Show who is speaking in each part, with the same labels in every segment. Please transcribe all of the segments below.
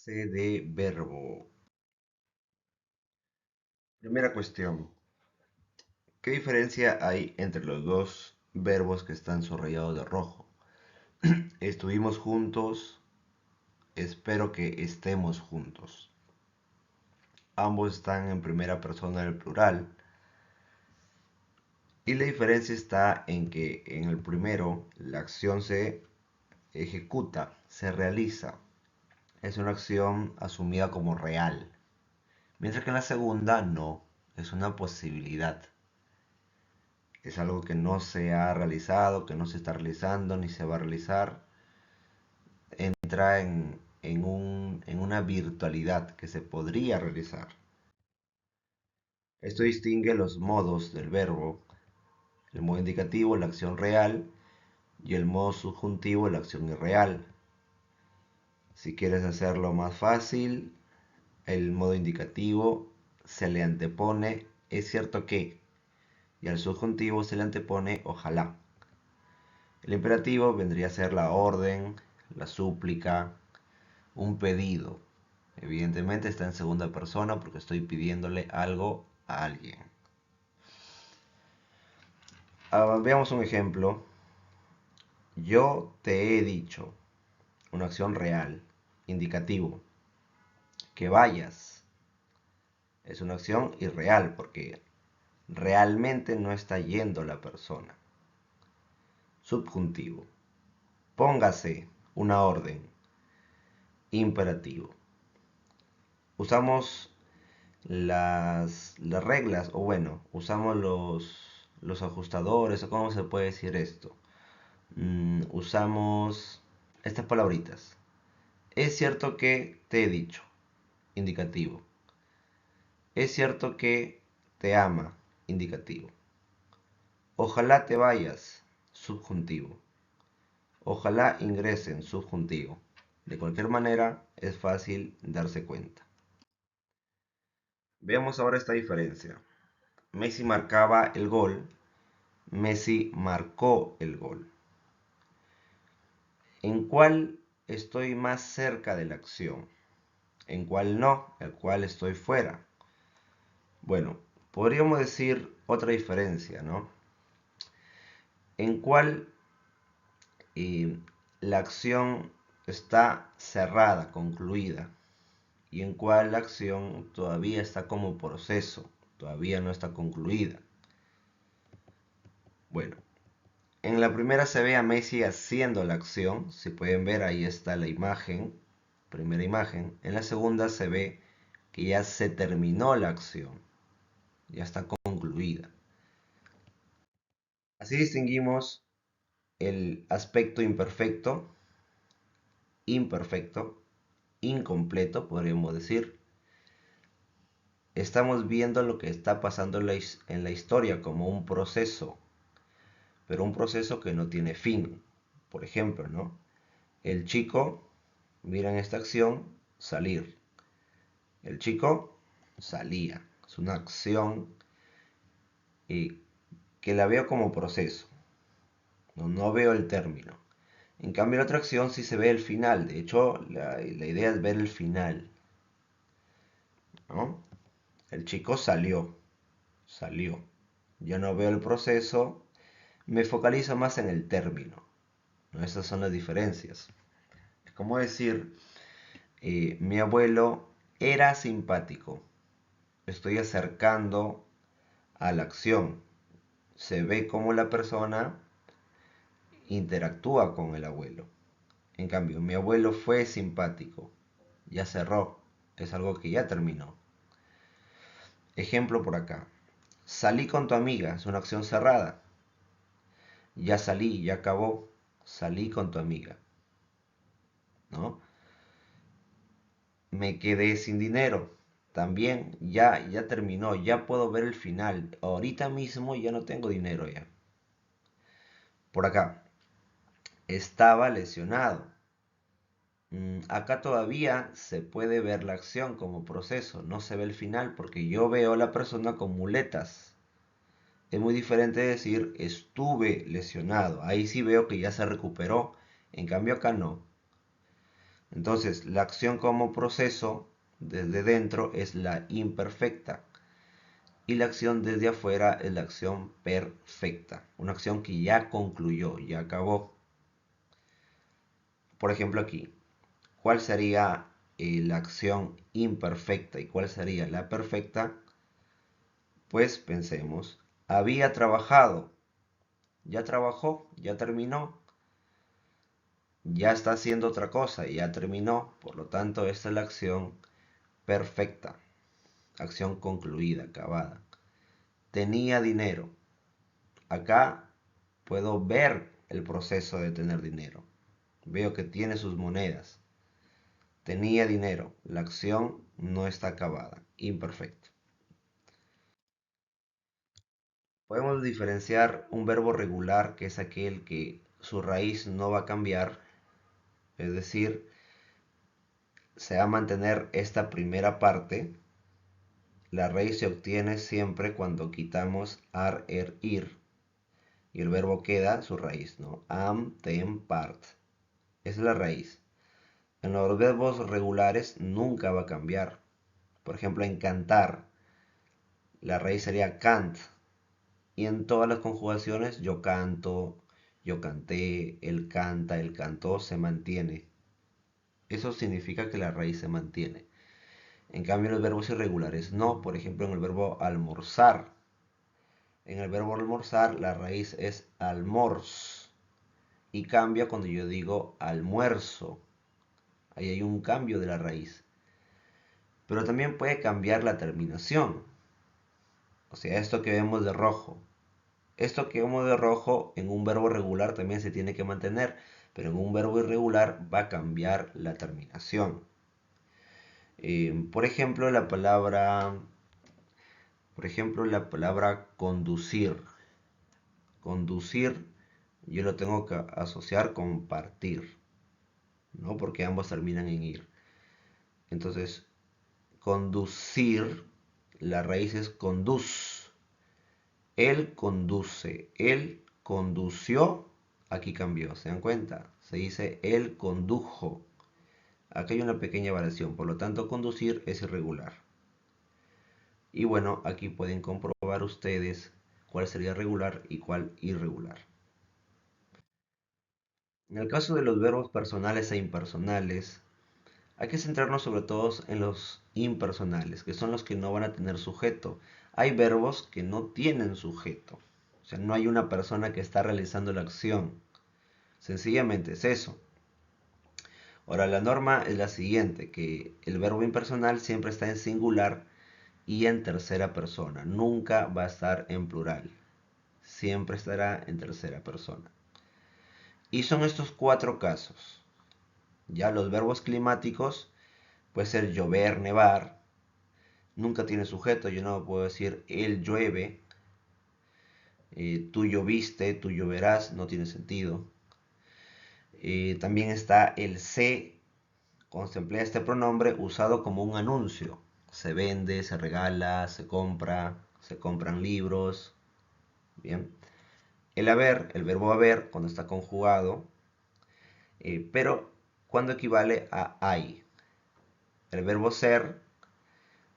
Speaker 1: C de verbo. Primera cuestión. ¿Qué diferencia hay entre los dos verbos que están subrayados de rojo? Estuvimos juntos, espero que estemos juntos. Ambos están en primera persona del plural. Y la diferencia está en que en el primero la acción se ejecuta, se realiza. Es una acción asumida como real. Mientras que en la segunda no, es una posibilidad. Es algo que no se ha realizado, que no se está realizando, ni se va a realizar. Entra en una virtualidad que se podría realizar. Esto distingue los modos del verbo: el modo indicativo, la acción real, y el modo subjuntivo, la acción irreal. Si quieres hacerlo más fácil, el modo indicativo se le antepone es cierto que, y al subjuntivo se le antepone ojalá. El imperativo vendría a ser la orden, la súplica, un pedido. Evidentemente está en segunda persona porque estoy pidiéndole algo a alguien. Veamos un ejemplo. Yo te he dicho, una acción real, indicativo, que vayas. Es una acción irreal porque realmente no está yendo la persona. Subjuntivo. Póngase, una orden. Imperativo. Usamos las reglas, o bueno, usamos los ajustadores, o cómo se puede decir esto. Usamos estas palabritas. Es cierto que te he dicho, indicativo. Es cierto que te ama, indicativo. Ojalá te vayas, subjuntivo. Ojalá ingresen, subjuntivo. De cualquier manera, es fácil darse cuenta. Veamos ahora esta diferencia. Messi marcaba el gol. Messi marcó el gol. ¿En cuál estoy más cerca de la acción? ¿En cuál no? ¿En cuál estoy fuera? Bueno, podríamos decir otra diferencia, ¿no? ¿En cuál la acción está cerrada, concluida? ¿Y en cuál la acción todavía está como proceso? Todavía no está concluida. Bueno, en la primera se ve a Messi haciendo la acción. Si pueden ver, ahí está la imagen, primera imagen. En la segunda se ve que ya se terminó la acción, ya está concluida. Así distinguimos el aspecto imperfecto, imperfecto, incompleto, podríamos decir. Estamos viendo lo que está pasando en la historia como un proceso, pero un proceso que no tiene fin. Por ejemplo, ¿no? El chico, miren esta acción, salir. El chico salía. Es una acción que la veo como proceso. No veo el término. En cambio, la otra acción sí se ve el final. De hecho, la idea es ver el final, ¿no? El chico salió. Salió. Yo no veo el proceso. Me focalizo más en el término, ¿no? Esas son las diferencias. Es como decir, mi abuelo era simpático. Estoy acercando a la acción. Se ve cómo la persona interactúa con el abuelo. En cambio, mi abuelo fue simpático. Ya cerró. Es algo que ya terminó. Ejemplo por acá. Salí con tu amiga. Es una acción cerrada. Ya salí, ya acabó. Salí con tu amiga, ¿no? Me quedé sin dinero. También ya terminó. Ya puedo ver el final. Ahorita mismo ya no tengo dinero ya. Por acá. Estaba lesionado. Acá todavía se puede ver la acción como proceso, no se ve el final porque yo veo a la persona con muletas. Es muy diferente decir estuve lesionado. Ahí sí veo que ya se recuperó. En cambio acá no. Entonces, la acción como proceso desde dentro es la imperfecta. Y la acción desde afuera es la acción perfecta. Una acción que ya concluyó, ya acabó. Por ejemplo aquí, ¿cuál sería la acción imperfecta y cuál sería la perfecta? Pues pensemos, había trabajado, ya trabajó, ya terminó, ya está haciendo otra cosa, ya terminó, por lo tanto esta es la acción perfecta, acción concluida, acabada. Tenía dinero, acá puedo ver el proceso de tener dinero, veo que tiene sus monedas, tenía dinero, la acción no está acabada, imperfecto. Podemos diferenciar un verbo regular, que es aquel que su raíz no va a cambiar, es decir, se va a mantener esta primera parte. La raíz se obtiene siempre cuando quitamos ar, er, ir. Y el verbo queda su raíz, ¿no? Am, tem, part. Esa es la raíz. En los verbos regulares nunca va a cambiar. Por ejemplo, en cantar, la raíz sería cant. Y en todas las conjugaciones, yo canto, yo canté, él canta, él cantó, se mantiene. Eso significa que la raíz se mantiene. En cambio, los verbos irregulares no. Por ejemplo, en el verbo almorzar. En el verbo almorzar, la raíz es almorz. Y cambia cuando yo digo almuerzo. Ahí hay un cambio de la raíz. Pero también puede cambiar la terminación. O sea, esto que vemos de rojo. Esto que vemos de rojo en un verbo regular también se tiene que mantener. Pero en un verbo irregular va a cambiar la terminación. Por ejemplo, la palabra conducir. Conducir yo lo tengo que asociar con partir, ¿no? Porque ambos terminan en ir. Entonces, conducir, la raíz es conduz. Él conduce, él condució, aquí cambió, ¿se dan cuenta? Se dice él condujo. Aquí hay una pequeña variación, por lo tanto conducir es irregular. Y bueno, aquí pueden comprobar ustedes cuál sería regular y cuál irregular. En el caso de los verbos personales e impersonales, hay que centrarnos sobre todo en los impersonales, que son los que no van a tener sujeto. Hay verbos que no tienen sujeto. O sea, no hay una persona que está realizando la acción. Sencillamente es eso. Ahora, la norma es la siguiente, que el verbo impersonal siempre está en singular y en tercera persona. Nunca va a estar en plural. Siempre estará en tercera persona. Y son estos cuatro casos. Ya los verbos climáticos puede ser llover, nevar. Nunca tiene sujeto. Yo no puedo decir él llueve. Tú lloviste, tú lloverás. No tiene sentido. También está el se. Cuando se emplea este pronombre usado como un anuncio. Se vende, se regala, se compra, se compran libros. Bien. El haber, el verbo haber, cuando está conjugado. Pero cuando equivale a hay. El verbo ser,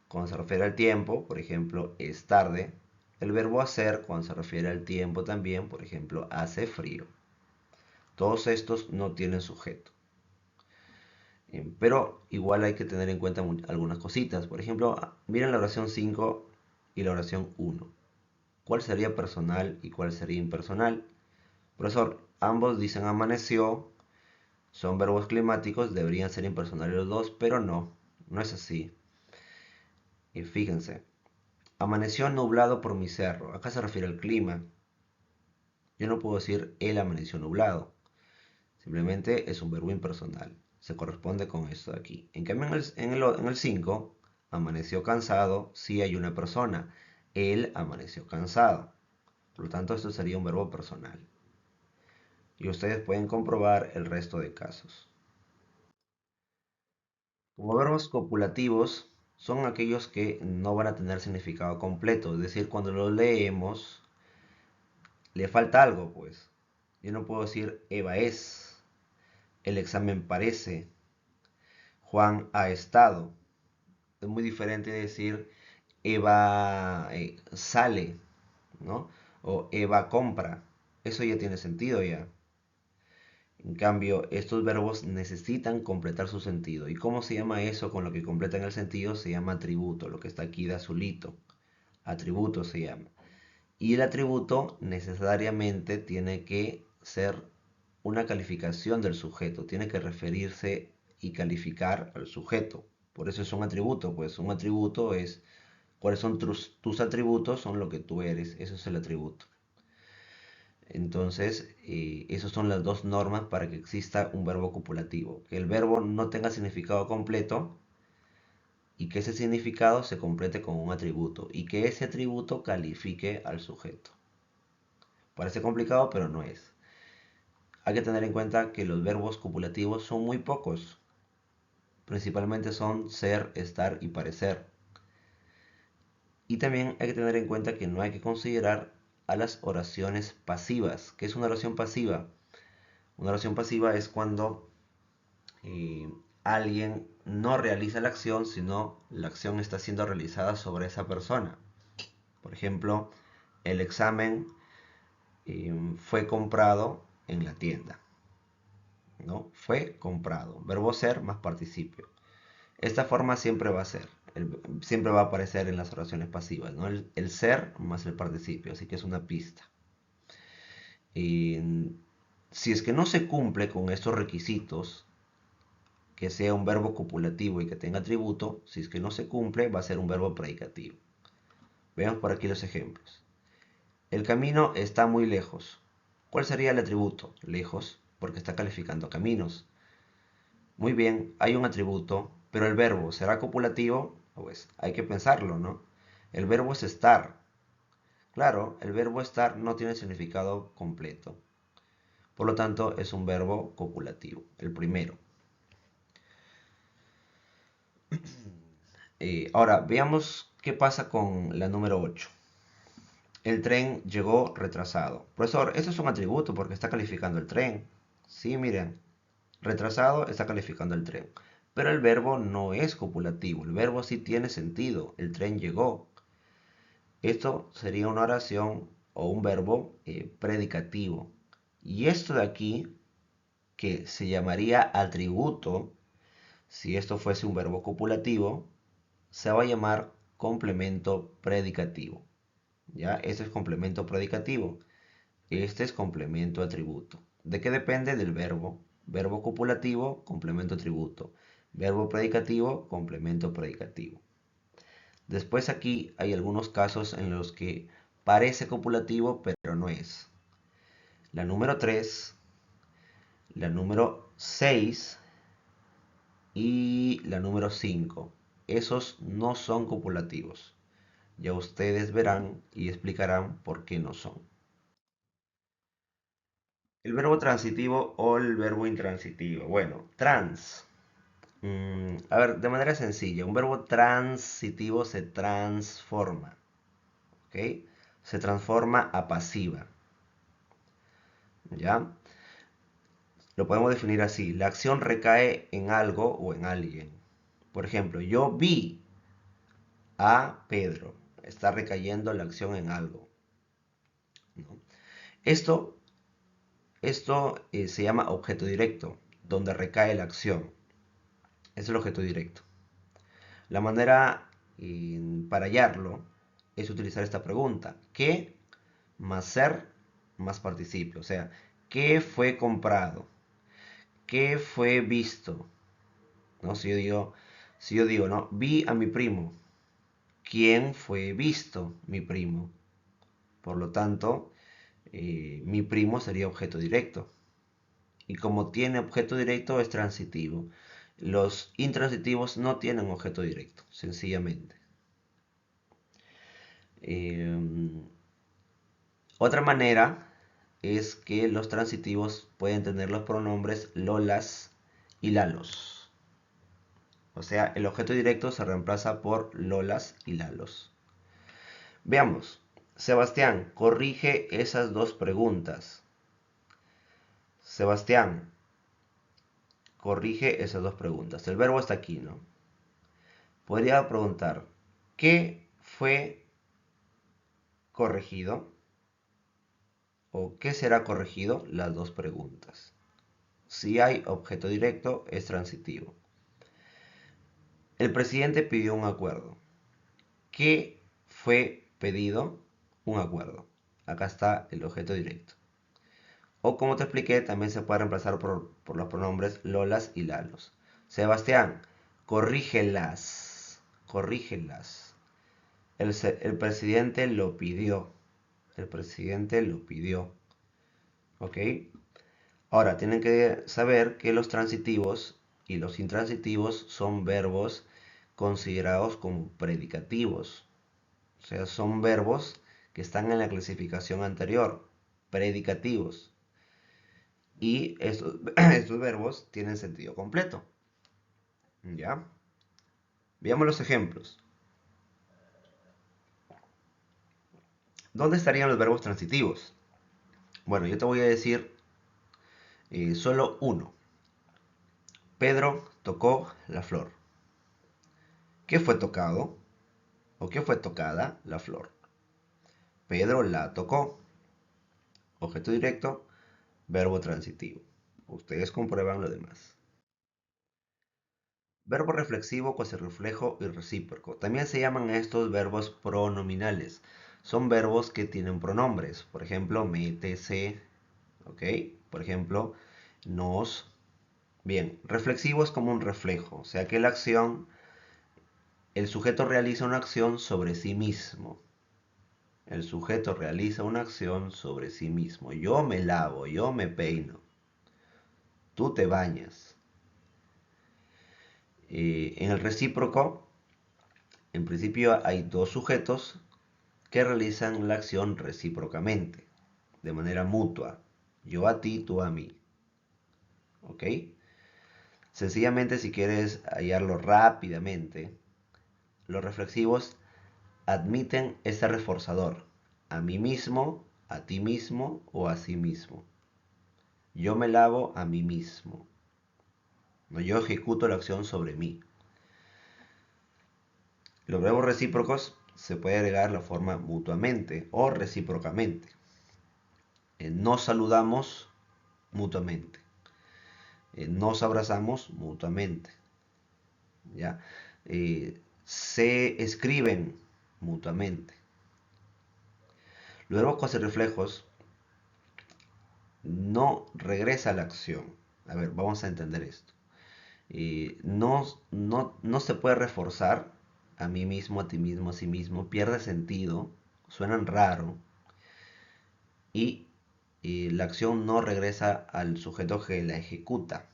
Speaker 1: cuando se refiere al tiempo, por ejemplo, es tarde. El verbo hacer, cuando se refiere al tiempo también, por ejemplo, hace frío. Todos estos no tienen sujeto. Pero igual hay que tener en cuenta algunas cositas. Por ejemplo, miren la oración 5 y la oración 1. ¿Cuál sería personal y cuál sería impersonal? Profesor, ambos dicen amaneció, son verbos climáticos, deberían ser impersonales los dos, pero no, no es así. Y fíjense, amaneció nublado por mi cerro. Acá se refiere al clima. Yo no puedo decir él amaneció nublado. Simplemente es un verbo impersonal. Se corresponde con esto de aquí. En cambio, en el 5, amaneció cansado, sí hay una persona. Él amaneció cansado. Por lo tanto, esto sería un verbo personal. Y ustedes pueden comprobar el resto de casos. Como verbos copulativos, son aquellos que no van a tener significado completo. Es decir, cuando los leemos, le falta algo, pues. Yo no puedo decir Eva es, el examen parece, Juan ha estado. Es muy diferente decir Eva sale, ¿no? O Eva compra. Eso ya tiene sentido ya. En cambio, estos verbos necesitan completar su sentido. ¿Y cómo se llama eso con lo que completan el sentido? Se llama atributo, lo que está aquí de azulito. Atributo se llama. Y el atributo necesariamente tiene que ser una calificación del sujeto. Tiene que referirse y calificar al sujeto. Por eso es un atributo. Pues un atributo es cuáles son tus atributos, son lo que tú eres. Eso es el atributo. Entonces, esas son las dos normas para que exista un verbo copulativo. Que el verbo no tenga significado completo y que ese significado se complete con un atributo y que ese atributo califique al sujeto. Parece complicado, pero no es. Hay que tener en cuenta que los verbos copulativos son muy pocos. Principalmente son ser, estar y parecer. Y también hay que tener en cuenta que no hay que considerar a las oraciones pasivas. ¿Qué es una oración pasiva? Una oración pasiva es cuando alguien no realiza la acción, sino la acción está siendo realizada sobre esa persona. Por ejemplo, el examen fue comprado en la tienda. ¿No? Fue comprado. Verbo ser más participio. Esta forma siempre va a ser. Siempre va a aparecer en las oraciones pasivas. ¿No? El ser más el participio. Así que es una pista. Si es que no se cumple con estos requisitos, que sea un verbo copulativo y que tenga atributo, si es que no se cumple, va a ser un verbo predicativo. Veamos por aquí los ejemplos. El camino está muy lejos. ¿Cuál sería el atributo? Lejos, porque está calificando caminos. Muy bien, hay un atributo, pero el verbo será copulativo, pues hay que pensarlo, ¿no? El verbo es estar. Claro, el verbo estar no tiene significado completo. Por lo tanto, es un verbo copulativo, el primero. Ahora, veamos qué pasa con la número 8. El tren llegó retrasado. Profesor, eso es un atributo porque está calificando el tren. Sí, miren, retrasado está calificando el tren. Pero el verbo no es copulativo. El verbo sí tiene sentido. El tren llegó. Esto sería una oración o un verbo predicativo. Y esto de aquí, que se llamaría atributo, si esto fuese un verbo copulativo, se va a llamar complemento predicativo. ¿Ya? Este es complemento predicativo. Este es complemento atributo. ¿De qué depende? Del verbo. Verbo copulativo, complemento atributo. Verbo predicativo, complemento predicativo. Después aquí hay algunos casos en los que parece copulativo, pero no es. La número 3, la número 6 y la número 5. Esos no son copulativos. Ya ustedes verán y explicarán por qué no son. El verbo transitivo o el verbo intransitivo. Bueno, trans. A ver, de manera sencilla, un verbo transitivo se transforma. ¿Ok? Se transforma a pasiva. ¿Ya? Lo podemos definir así. La acción recae en algo o en alguien. Por ejemplo, yo vi a Pedro. Está recayendo la acción en algo. ¿No? Esto se llama objeto directo, donde recae la acción. Es el objeto directo. La manera para hallarlo es utilizar esta pregunta. ¿Qué más ser más participio? O sea, ¿qué fue comprado? ¿Qué fue visto? ¿No? Si yo digo, ¿no? Vi a mi primo. ¿Quién fue visto? Mi primo. Por lo tanto, mi primo sería objeto directo. Y como tiene objeto directo, es transitivo. Los intransitivos no tienen objeto directo, sencillamente. Otra manera es que los transitivos pueden tener los pronombres lolas y lalos. O sea, el objeto directo se reemplaza por lolas y lalos. Veamos. Sebastián, corrige esas dos preguntas. Sebastián, corrige esas dos preguntas. El verbo está aquí, ¿no? Podría preguntar, ¿qué fue corregido? ¿O qué será corregido? Las dos preguntas. Si hay objeto directo, es transitivo. El presidente pidió un acuerdo. ¿Qué fue pedido? Un acuerdo. Acá está el objeto directo. O como te expliqué, también se puede reemplazar por los pronombres lolas y lalos. Sebastián, corrígelas. Corrígelas. El presidente lo pidió. El presidente lo pidió. ¿Ok? Ahora, tienen que saber que los transitivos y los intransitivos son verbos considerados como predicativos. O sea, son verbos que están en la clasificación anterior, predicativos. Y estos verbos tienen sentido completo. ¿Ya? Veamos los ejemplos. ¿Dónde estarían los verbos transitivos? Bueno, yo te voy a decir solo uno. Pedro tocó la flor. ¿Qué fue tocado? ¿O qué fue tocada? La flor. Pedro la tocó. Objeto directo, verbo transitivo. Ustedes comprueban lo demás. Verbo reflexivo, reflejo y recíproco. También se llaman estos verbos pronominales. Son verbos que tienen pronombres. Por ejemplo, me, te, se. ¿Ok? Por ejemplo, nos. Bien, reflexivo es como un reflejo. O sea que la acción, el sujeto realiza una acción sobre sí mismo. El sujeto realiza una acción sobre sí mismo. Yo me lavo, yo me peino. Tú te bañas. En el recíproco, en principio hay dos sujetos que realizan la acción recíprocamente, de manera mutua. Yo a ti, tú a mí. ¿Ok? Sencillamente, si quieres hallarlo rápidamente, los reflexivos admiten ese reforzador. A mí mismo, a ti mismo o a sí mismo. Yo me lavo a mí mismo. No, yo ejecuto la acción sobre mí. Los verbos recíprocos se puede agregar la forma mutuamente o recíprocamente. Nos saludamos mutuamente. Nos abrazamos mutuamente. ¿Ya? Se escriben mutuamente. Los verbos reflejos no regresa a la acción. A ver, vamos a entender esto. No se puede reforzar a mí mismo, a ti mismo, a sí mismo. Pierde sentido, suenan raro. Y la acción no regresa al sujeto que la ejecuta.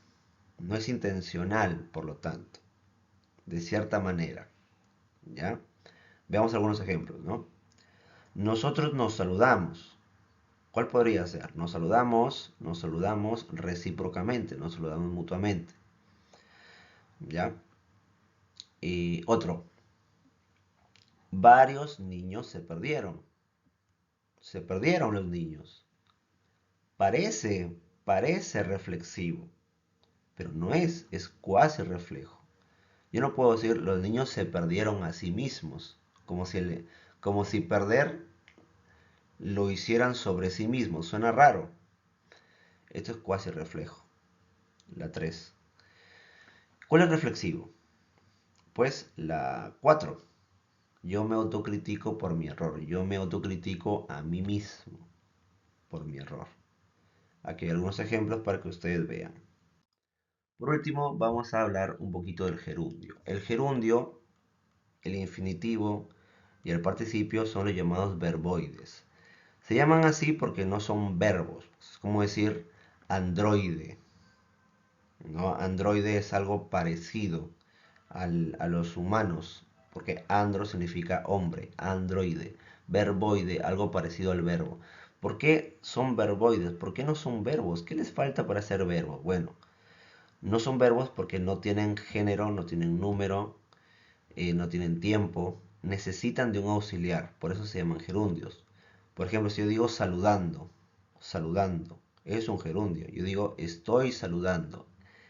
Speaker 1: No es intencional, por lo tanto, de cierta manera. ¿Ya? Veamos algunos ejemplos, ¿no? Nosotros nos saludamos. ¿Cuál podría ser? Nos saludamos recíprocamente, nos saludamos mutuamente. ¿Ya? Y otro. Varios niños se perdieron. Se perdieron los niños. Parece reflexivo, pero no es cuasi reflejo. Yo no puedo decir los niños se perdieron a sí mismos, como si perder lo hicieran sobre sí mismos. Suena raro. Esto es cuasi reflejo. La 3. ¿Cuál es reflexivo? Pues la 4. Yo me autocritico por mi error. Yo me autocritico a mí mismo por mi error. Aquí hay algunos ejemplos para que ustedes vean. Por último, vamos a hablar un poquito del gerundio. El gerundio, el infinitivo y el participio son los llamados verboides. Se llaman así porque no son verbos. Es como decir androide. ¿No? Androide es algo parecido a los humanos, porque andro significa hombre, androide. Verboide, algo parecido al verbo. ¿Por qué son verboides? ¿Por qué no son verbos? ¿Qué les falta para ser verbos? Bueno, no son verbos porque no tienen género, no tienen número, no tienen tiempo, necesitan de un auxiliar, por eso se llaman gerundios. Por ejemplo, si yo digo saludando, saludando, es un gerundio. Yo digo estoy saludando,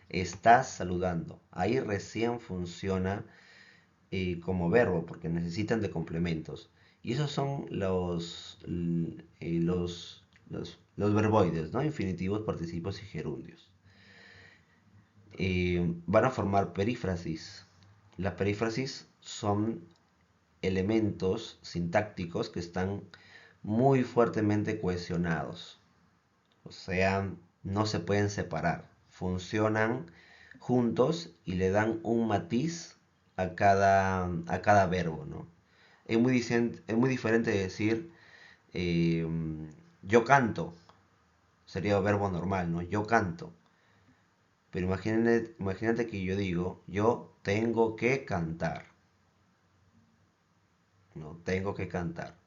Speaker 1: Estás saludando. Ahí recién funciona como verbo porque necesitan de complementos. Y esos son los verboides, ¿no? Infinitivos, participos y gerundios. Van a formar perífrasis. Las perífrasis son elementos sintácticos que están muy fuertemente cohesionados. O sea, no se pueden separar. Funcionan juntos y le dan un matiz a cada verbo, ¿no? Es muy diferente de decir eh, yo canto, sería verbo normal, ¿no? Yo canto. Pero imagínate que yo digo, yo tengo que cantar, ¿no? Tengo que cantar.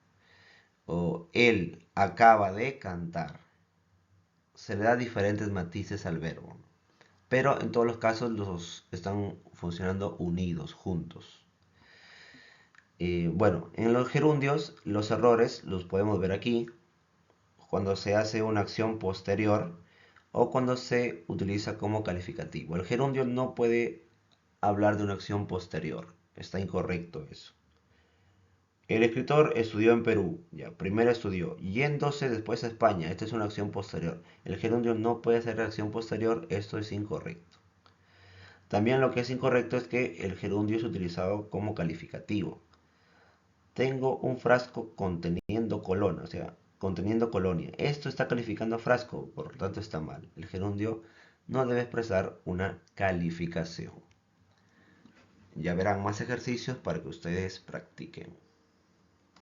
Speaker 1: O él acaba de cantar. Se le da diferentes matices al verbo, ¿no? Pero en todos los casos los están funcionando unidos, juntos. Bueno, en los gerundios los errores los podemos ver aquí cuando se hace una acción posterior o cuando se utiliza como calificativo. El gerundio no puede hablar de una acción posterior, está incorrecto eso. El escritor estudió en Perú, ya, primero estudió, yéndose después a España, esta es una acción posterior. El gerundio no puede ser acción posterior, esto es incorrecto. También lo que es incorrecto es que el gerundio es utilizado como calificativo. Tengo un frasco conteniendo colonia, o sea, conteniendo colonia. Esto está calificando a frasco, por lo tanto está mal. El gerundio no debe expresar una calificación. Ya verán más ejercicios para que ustedes practiquen.